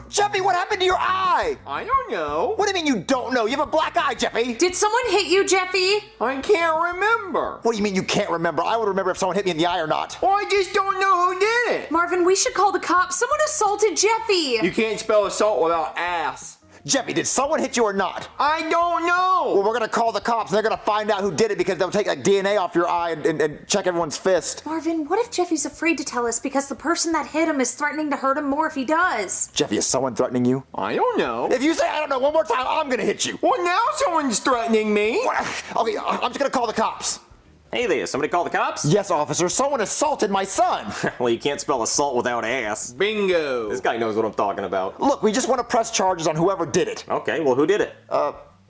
Jeffy, what happened to your eye? I don't know. What do you mean you don't know? You have a black eye, Jeffy. Did someone hit you, Jeffy? I can't remember. What do you mean you can't remember? I would remember if someone hit me in the eye or not. Well, I just don't know who did it. Marvin, we should call the cops. Someone assaulted Jeffy. You can't spell assault without ass. Jeffy, did someone hit you or not? I don't know. Well, we're gonna call the cops and they're gonna find out who did it because they'll take like DNA off your eye and check everyone's fist. Marvin, what if Jeffy's afraid to tell us because the person that hit him is threatening to hurt him more if he does? Jeffy, is someone threatening you? I don't know. If you say I don't know one more time, I'm gonna hit you. Well, now someone's threatening me. Okay, I'm just gonna call the cops. Hey there, somebody call the cops? Yes, officer, someone assaulted my son. Well, you can't spell assault without ass. Bingo. This guy knows what I'm talking about. Look, we just want to press charges on whoever did it. Okay, well, who did it?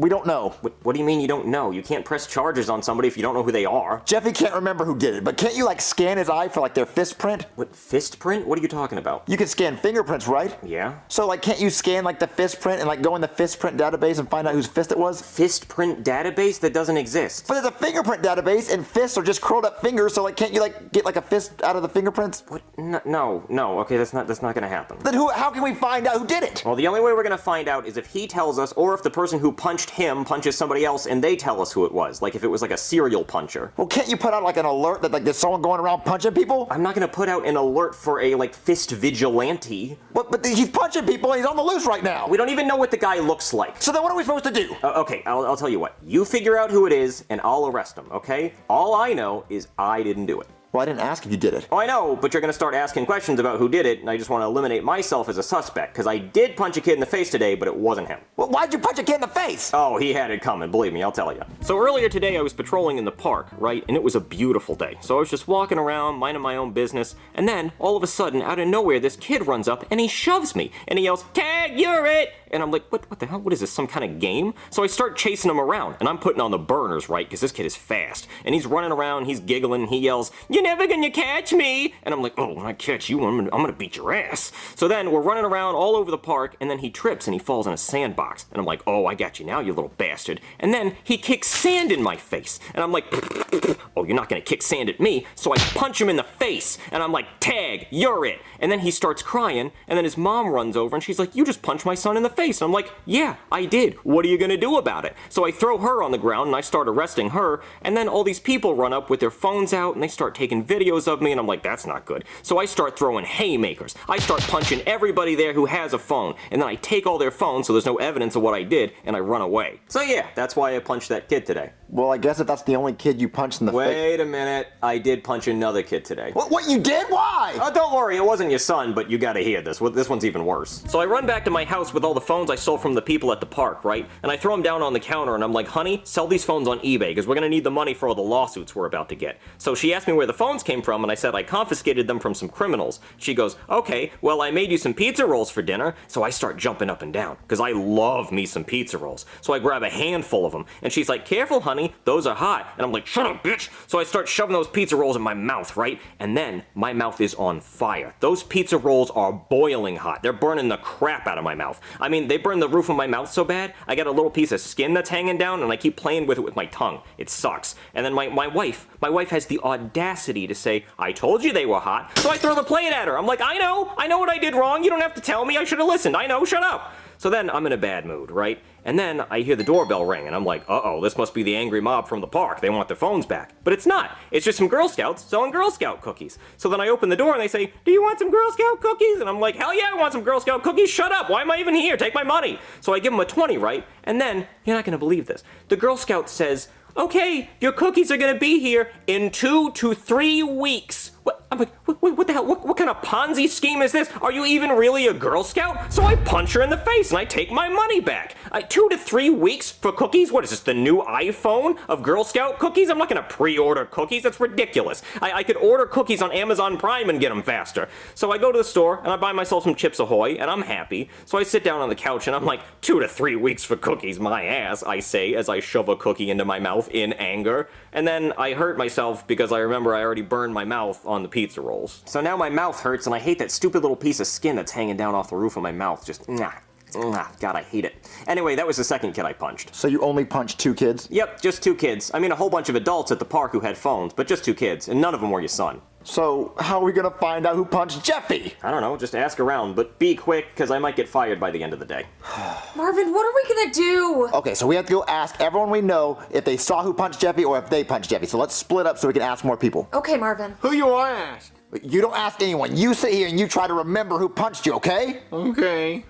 We don't know. What do you mean you don't know? You can't press charges on somebody if you don't know who they are. Jeffy can't remember who did it, but can't you like scan his eye for like their fist print? What, fist print? What are you talking about? You can scan fingerprints, right? Yeah. So like can't you scan like the fist print and like go in the fist print database and find out whose fist it was? Fist print database? That doesn't exist. But there's a fingerprint database and fists are just curled up fingers, so like can't you like get like a fist out of the fingerprints? What? No. Okay, that's not gonna happen. Then how can we find out who did it? Well, the only way we're gonna find out is if he tells us, or if the person who punched him punches somebody else and they tell us who it was. Like if it was like a serial puncher. Well, can't you put out like an alert that like there's someone going around punching people? I'm not gonna put out an alert for a like fist vigilante. But he's punching people and he's on the loose right now. We don't even know what the guy looks like. So then what are we supposed to do? Okay, I'll tell you what. You figure out who it is and I'll arrest him, okay? All I know is I didn't do it. Well, I didn't ask if you did it. Oh, I know, but you're gonna start asking questions about who did it, and I just want to eliminate myself as a suspect, because I did punch a kid in the face today, but it wasn't him. Well, why'd you punch a kid in the face? Oh, he had it coming, believe me, I'll tell you. So earlier today I was patrolling in the park, right, and it was a beautiful day. So I was just walking around, minding my own business, and then, all of a sudden, out of nowhere, this kid runs up and he shoves me, and he yells, "Tag, you're it!" And I'm like, what the hell? What is this, some kind of game? So I start chasing him around, and I'm putting on the burners, right, because this kid is fast. And he's running around, he's giggling, he yells, "You're never gonna catch me!" And I'm like, oh, when I catch you, I'm gonna beat your ass. So then we're running around all over the park, and then he trips and he falls in a sandbox. And I'm like, oh, I got you now, you little bastard. And then he kicks sand in my face. And I'm like, oh, you're not gonna kick sand at me. So I punch him in the face, and I'm like, "Tag, you're it." And then he starts crying, and then his mom runs over, and she's like, "You just punched my son in the face." And I'm like, "Yeah, I did. What are you gonna do about it?" So I throw her on the ground, and I start arresting her, and then all these people run up with their phones out, and they start taking videos of me, and I'm like, that's not good. So I start throwing haymakers. I start punching everybody there who has a phone, and then I take all their phones so there's no evidence of what I did, and I run away. So yeah, that's why I punched that kid today. Well, I guess if that's the only kid you punched in the face. Wait a minute, I did punch another kid today. What you did? Why? Oh, don't worry, it wasn't your son, but you gotta hear this. This one's even worse. So I run back to my house with all the phones I stole from the people at the park, right? And I throw them down on the counter, and I'm like, "Honey, sell these phones on eBay, because we're gonna need the money for all the lawsuits we're about to get." So she asked me where the phones came from, and I said I confiscated them from some criminals. She goes, "Okay, well, I made you some pizza rolls for dinner." So I start jumping up and down, because I love me some pizza rolls. So I grab a handful of them, and she's like, "Careful, honey, those are hot." And I'm like, "Shut up, bitch." So I start shoving those pizza rolls in my mouth, right? And then my mouth is on fire. Those pizza rolls are boiling hot. They're burning the crap out of my mouth. I mean, they burn the roof of my mouth so bad, I got a little piece of skin that's hanging down, and I keep playing with it with my tongue. It sucks. And then my wife has the audacity to say, "I told you they were hot." So I throw the plate at her. I'm like, I know what I did wrong. You don't have to tell me. I should have listened. I know, shut up. So then I'm in a bad mood, right? And then I hear the doorbell ring, and I'm like, uh-oh, this must be the angry mob from the park. They want their phones back. But it's not. It's just some Girl Scouts selling Girl Scout cookies. So then I open the door, and they say, "Do you want some Girl Scout cookies?" And I'm like, hell yeah, I want some Girl Scout cookies. Shut up. Why am I even here? Take my money. So I give them a 20, right? And then, you're not going to believe this, the Girl Scout says, "Okay, your cookies are going to be here in 2 to 3 weeks." I'm like, what the hell? What kind of Ponzi scheme is this? Are you even really a Girl Scout? So I punch her in the face and I take my money back. 2 to 3 weeks for cookies? What is this, the new iPhone of Girl Scout cookies? I'm not gonna pre-order cookies. That's ridiculous. I could order cookies on Amazon Prime and get them faster. So I go to the store and I buy myself some Chips Ahoy and I'm happy. So I sit down on the couch and I'm like, 2 to 3 weeks for cookies, my ass, I say as I shove a cookie into my mouth in anger. And then I hurt myself because I remember I already burned my mouth on the pizza rolls. So now my mouth hurts and I hate that stupid little piece of skin that's hanging down off the roof of my mouth. Just, God, I hate it. Anyway, that was the second kid I punched. So you only punched 2 kids? Yep, just 2 kids. I mean, a whole bunch of adults at the park who had phones, but just 2 kids, and none of them were your son. So, how are we gonna find out who punched Jeffy? I don't know, just ask around, but be quick, because I might get fired by the end of the day. Marvin, what are we gonna do? Okay, so we have to go ask everyone we know if they saw who punched Jeffy or if they punched Jeffy. So let's split up so we can ask more people. Okay, Marvin. Who you want to ask? You don't ask anyone. You sit here and you try to remember who punched you, okay? Okay.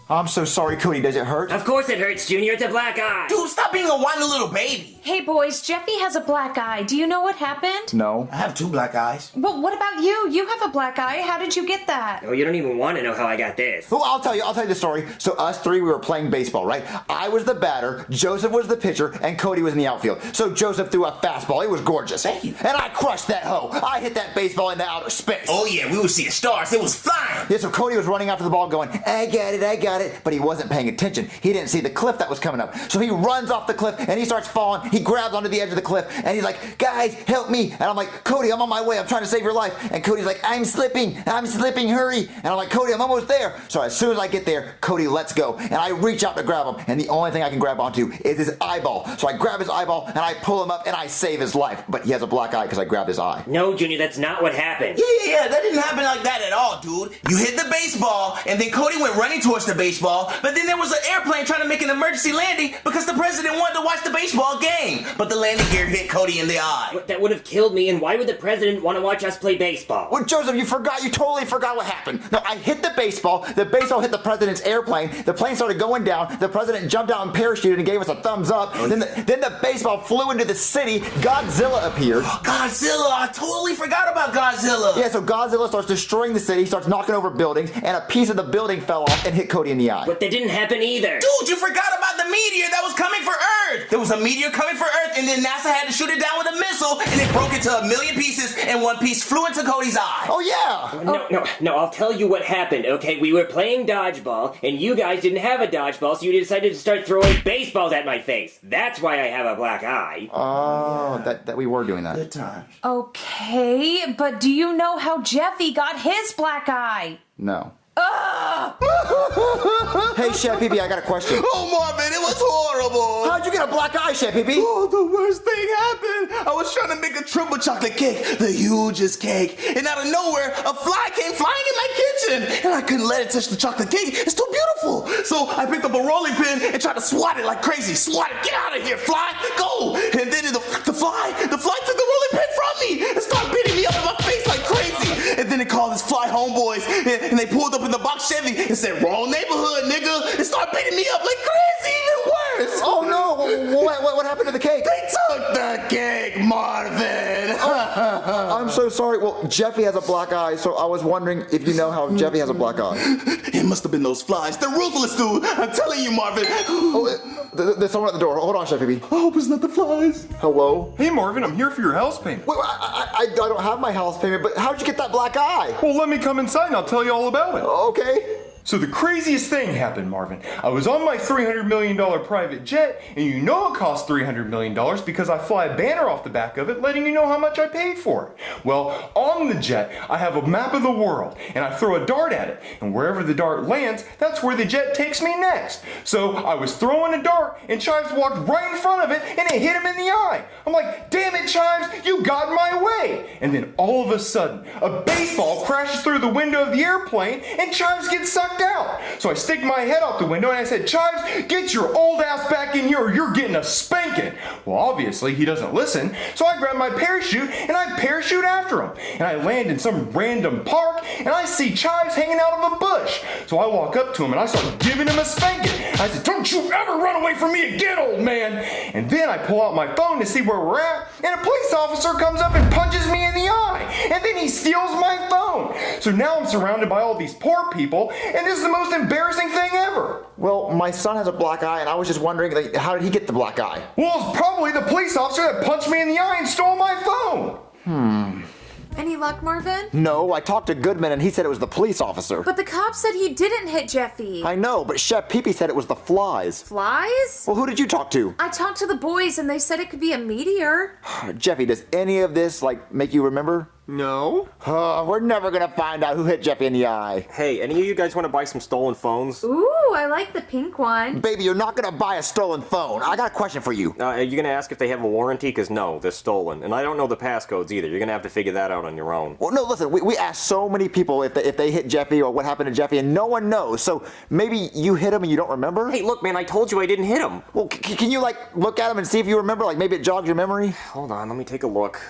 I'm so sorry, Cody. Does it hurt? Of course it hurts, Junior. It's a black eye. Dude, stop being a whiny little baby. Hey, boys, Jeffy has a black eye. Do you know what happened? No. I have 2 black eyes. Well, what about you? You have a black eye. How did you get that? Oh, you don't even want to know how I got this. Well, I'll tell you the story. So us three, we were playing baseball, right? I was the batter, Joseph was the pitcher, and Cody was in the outfield. So Joseph threw a fastball. It was gorgeous. Thank you. And I crushed that hoe. I hit that baseball into outer space. Oh yeah, we were seeing stars. It was flying. Yeah, so Cody was running after the ball going, I got it, but he wasn't paying attention. He didn't see the cliff that was coming up. So he runs off the cliff and he starts falling. He grabs onto the edge of the cliff and he's like, guys, help me. And I'm like, Cody, I'm on my way. I'm trying to save your life. And Cody's like, I'm slipping, hurry. And I'm like, Cody, I'm almost there. So as soon as I get there, Cody lets go. And I reach out to grab him. And the only thing I can grab onto is his eyeball. So I grab his eyeball and I pull him up and I save his life. But he has a black eye because I grabbed his eye. No, Junior, that's not what happened. Yeah, that didn't happen like that at all, dude. You hit the baseball, and then Cody went running towards the baseball, but then there was an airplane trying to make an emergency landing because the president wanted to watch the baseball game. But the landing gear hit Cody in the eye. That would have killed me, and why would the president want to watch us play baseball? Well, Joseph, you totally forgot what happened. No, I hit the baseball hit the president's airplane, the plane started going down, the president jumped out and parachuted and gave us a thumbs up, then the baseball flew into the city, Godzilla appeared. Godzilla, I totally forgot about Godzilla. Yeah, so Godzilla starts destroying the city, starts knocking over buildings, and a piece of the building fell off and hit Cody in the eye. But that didn't happen either. Dude, you forgot about the meteor that was coming for Earth. There was a meteor coming for Earth, and then NASA had to shoot it down with a missile, and it broke into a million pieces, and one piece flew into Cody's eye. Oh, yeah! No, I'll tell you what happened, okay? We were playing dodgeball, and you guys didn't have a dodgeball, so you decided to start throwing baseballs at my face. That's why I have a black eye. Oh, that we were doing that. Good times. Okay, but do you know how Jeffy got his black eye? No. Hey, Chef Pee-Pee, I got a question. Oh, Marvin, it was horrible. How'd you get a black eye, Chef Pee-Pee? Oh, the worst thing happened. I was trying to make a triple chocolate cake, the hugest cake, and out of nowhere, a fly came flying in my kitchen, and I couldn't let it touch the chocolate cake. It's too beautiful. So I picked up a rolling pin and tried to swat it like crazy. Swat it, get out of here, fly, go. And then the fly took the rolling pin from me and started beating me up in my face like crazy. And then it called his fly homeboys, and they pulled up in the box Chevy and said, wrong neighborhood, nigga, and started beating me up like crazy, even worse. Oh, no. What happened to the cake? They took the cake, Marvin. I'm so sorry. Well, Jeffy has a black eye, so I was wondering if you know how Jeffy has a black eye. It must have been those flies. They're ruthless, dude. I'm telling you, Marvin. Oh, there's someone at the door. Hold on, Chef Pee-Pee. I hope it's not the flies. Hello? Hey, Marvin, I'm here for your house payment. Wait, I don't have my house payment, but how'd you get that black eye? Well, let me come inside and I'll tell you all about it. Okay. So the craziest thing happened, Marvin. I was on my $300 million private jet, and you know it cost $300 million because I fly a banner off the back of it letting you know how much I paid for it. Well, on the jet, I have a map of the world, and I throw a dart at it, and wherever the dart lands, that's where the jet takes me next. So I was throwing a dart, and Chives walked right in front of it, and it hit him in the eye. I'm like, damn it, Chives, you got in my way. And then all of a sudden, a baseball crashes through the window of the airplane, and Chives gets sucked out. So I stick my head out the window and I said, Chives, get your old ass back in here or you're getting a spanking. Well, obviously he doesn't listen, so I grab my parachute and I parachute after him. And I land in some random park and I see Chives hanging out of a bush. So I walk up to him and I start giving him a spanking. I said, don't you ever run away from me again, old man. And then I pull out my phone to see where we're at, and a police officer comes up and punches me in the eye. And then he steals my phone. So now I'm surrounded by all these poor people, and this is the most embarrassing thing ever. Well, my son has a black eye, and I was just wondering, like, how did he get the black eye? Well, it's probably the police officer that punched me in the eye and stole my phone. Any luck, Marvin? No, I talked to Goodman, and he said it was the police officer. But the cop said he didn't hit Jeffy. I know, but Chef Pee-Pee said it was the flies. Flies? Well, who did you talk to? I talked to the boys and they said it could be a meteor. Jeffy, does any of this, like, make you remember? No. We're never gonna find out who hit Jeffy in the eye. Hey, any of you guys want to buy some stolen phones? Ooh, I like the pink one. Baby, you're not gonna buy a stolen phone. I got a question for you. Are you gonna ask if they have a warranty? Because no, they're stolen. And I don't know the passcodes either. You're gonna have to figure that out on your own. Well, no, listen, we asked so many people if they hit Jeffy or what happened to Jeffy, and no one knows. So maybe you hit him and you don't remember? Hey, look, man, I told you I didn't hit him. Well, can you, like, look at him and see if you remember? Like, maybe it jogs your memory? Hold on, let me take a look.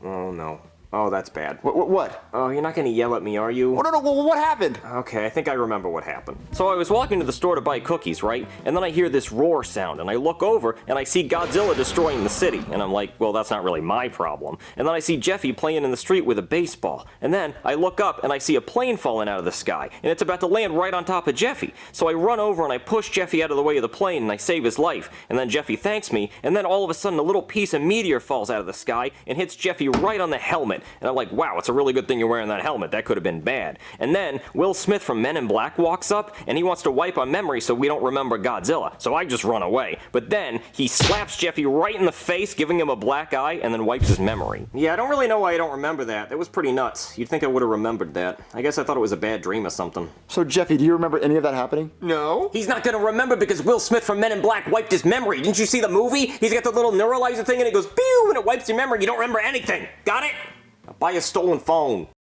Oh no. Oh, that's bad. What? Oh, you're not gonna yell at me, are you? Oh, no, what happened? Okay, I think I remember what happened. So I was walking to the store to buy cookies, right? And then I hear this roar sound, and I look over, and I see Godzilla destroying the city. And I'm like, well, that's not really my problem. And then I see Jeffy playing in the street with a baseball. And then I look up, and I see a plane falling out of the sky, and it's about to land right on top of Jeffy. So I run over, and I push Jeffy out of the way of the plane, and I save his life. And then Jeffy thanks me, and then all of a sudden a little piece of meteor falls out of the sky, and hits Jeffy right on the helmet. And I'm like, wow, it's a really good thing you're wearing that helmet. That could have been bad. And then Will Smith from Men in Black walks up, and he wants to wipe our memory so we don't remember Godzilla. So I just run away. But then he slaps Jeffy right in the face, giving him a black eye, and then wipes his memory. Yeah, I don't really know why I don't remember that. That was pretty nuts. You'd think I would have remembered that. I guess I thought it was a bad dream or something. So, Jeffy, do you remember any of that happening? No. He's not gonna remember because Will Smith from Men in Black wiped his memory. Didn't you see the movie? He's got the little neuralizer thing and it goes pew and it wipes your memory. You don't remember anything. Got it? Now buy a stolen phone.